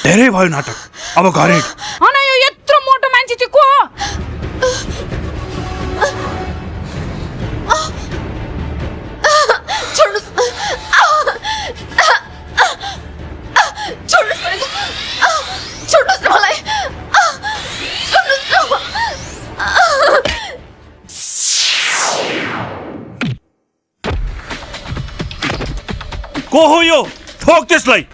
धेरै भयो नाटक, अब घर हिँड। अन यो यत्रो मोटो मान्छे चाहिँ को हो? छोड्नुहोस् न मलाई। को हो यो? ठोक त्यसलाई।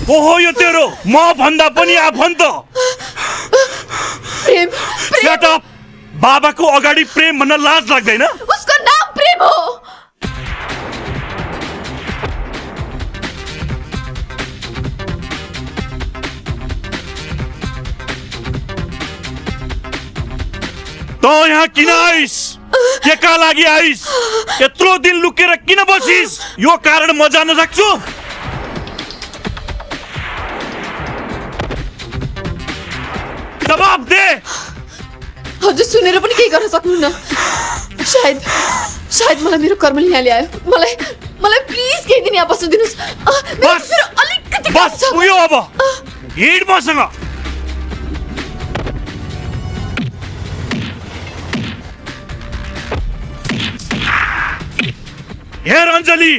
को हो यो तेरो? म भन्दा पनि आफन्त। प्रेम। Shut up! बाबाको अगाडि प्रेम भन्न लाज लाग्दैन? उसको नाम प्रेम हो। त यहाँ किन आइस? के का लागि आइस? यत्रो दिन लुकेर किन बसिस? यो कारण म जान्न सक्छु? जवाब दे। हजुर सुनेर पनि केही गर्न सक्नुहुन्न। सायद मलाई मेरो कर्मले यहाँ ल्यायो। मलाई प्लिज केही दिन यहाँ बस्न दिनुहोस्। बस अलिकति बस उयो अब हिँड मसँग। हेर अञ्जली,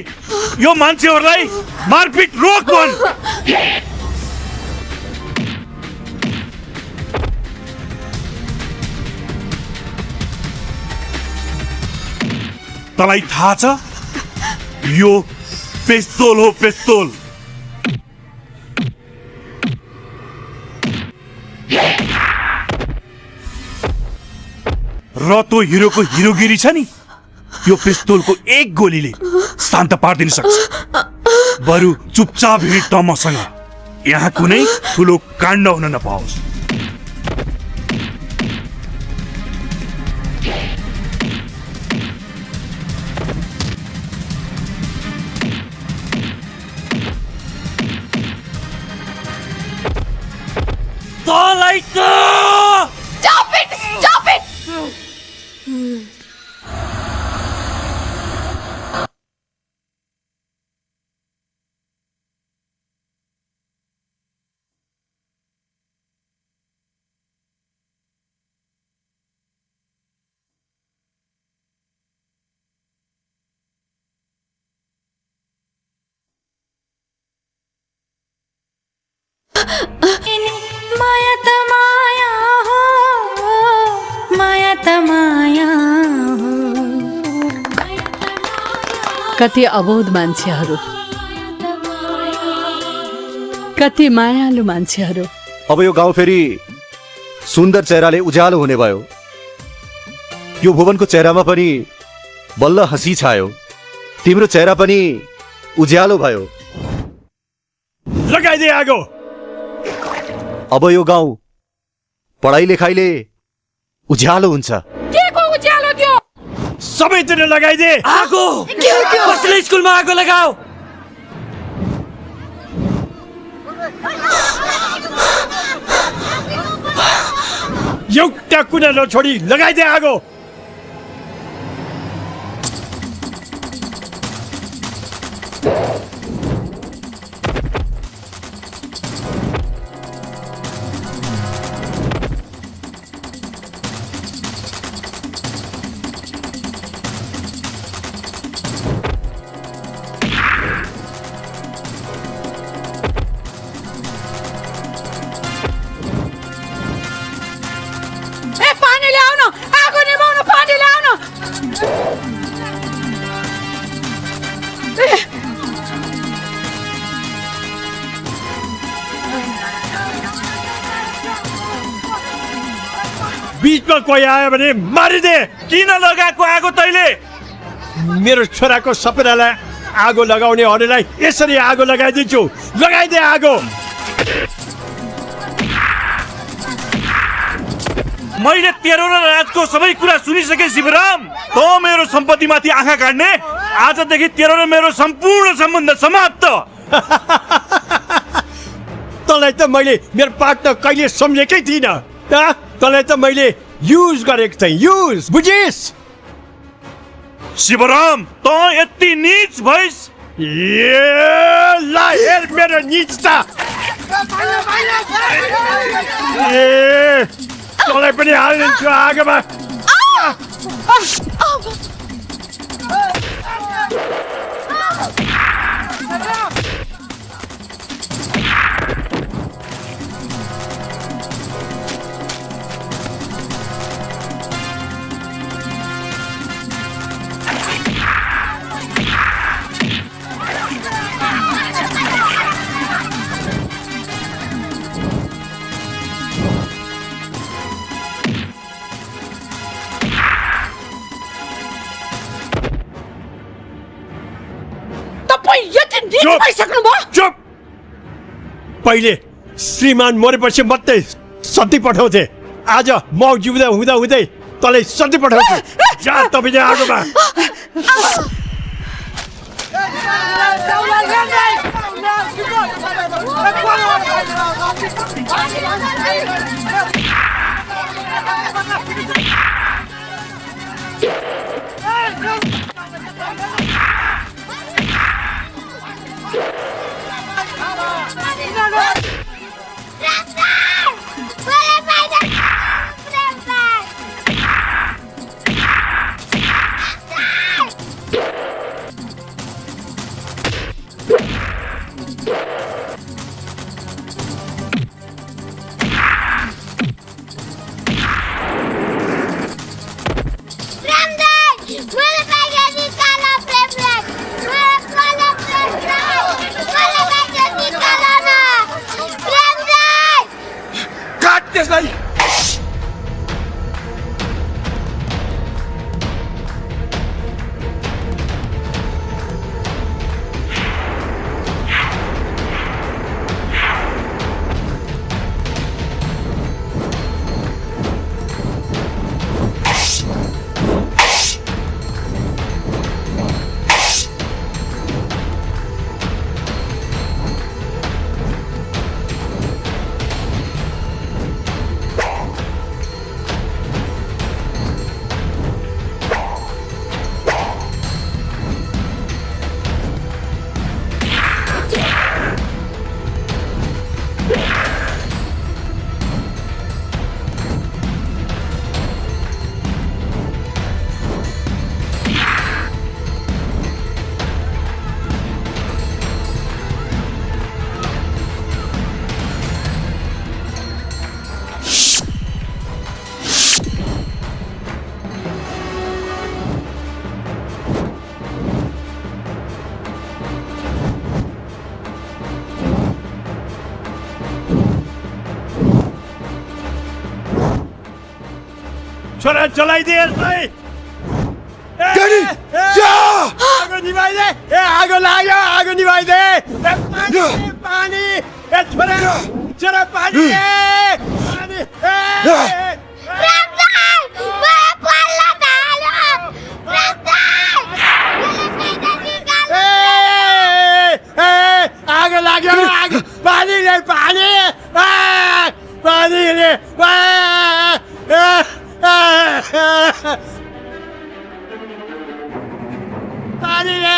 यो मान्छेहरूलाई मारपिट रोक भन्। तँलाई थाहा छ यो पेस्तोल हो, पेस्तोल। र त्यो हिरोको हिरोगिरी छ नि, यो पिस्तोलको एक गोलीले शान्त पार्दिन सक्छ। बरु चुपचाप हिँड त मसँग, यहाँ कुनै ठुलो काण्ड हुन नपाओस्। Stop it! Stop it! माया त माया हो, माया त माया हो। कति अबोध मान्छेहरू, कति मायालु मान्छेहरू। अब यो गाउँ फेरि सुन्दर चेहराले उज्यालो हुने भयो। यो भुवनको चेहरामा पनि बल्ल हँसी छायो। तिम्रो चेहरा पनि उज्यालो भयो। लगाइदे आगो। अब यो गाउँ पढाइ लेखाइले उज्यालो हुन्छ। के को उज्यालो त्यो? सबैतिर लगाइदे आगो। कसले स्कुलमा आगो लगाऊ? एउटा कुना नछोडी लगाइदे आगो। ए पानी ल्याउन, आगो निभाउन बीचमा कोही आयो भने मारिदे। किन लगाएको आगो तैले? मेरो छोराको सपनालाई आगो लगाउनेहरूलाई यसरी आगो लगाइदिन्छु। लगाइदे आगो। मैले तेरो र राजको सबै कुरा सुनिसके शिवराम। तँ मेरो सम्पत्तिमाथि आँखा काट्ने? आजदेखि तेरो र मेरो सम्पूर्ण सम्बन्ध समाप्त। तँलाई त मैले मेरो पार्टनर कहिले सम्झेकै थिइनँ। तँलाई त मैले युज गरेको थिएँ, युज, बुझिस्? शिवराम, तँ यति नीच भइस? ल हेर मेरो निजता। तँलाई पनि हालिदिन्छु आगोमा। तपाईँ यति नीच भइसक्नुभयो? चुप। पहिले श्रीमान मरेपछि मात्रै सती पठाउँथे। आज म जिउँदा हुँदा हुँदै तँलाई सती पठाउँछु। जा तपाईँ आगोमा। छोरा चलाइदे यसलाई। आगो निभाइदे। आगो लाग्यो, आगो निभाइदे। पानी, छोरा छोरा पानी। आगो लाग्यो, आगो पानी ले पानी। पानी ले पानी ले।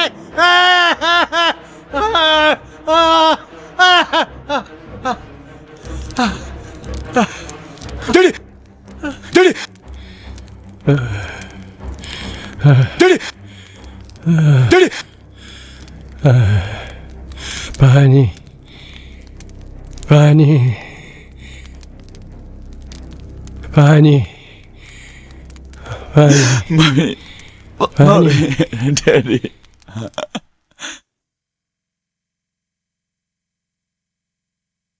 डैडी डैडी डैडी डैडी पानी पानी पानी Mommy, Daddy.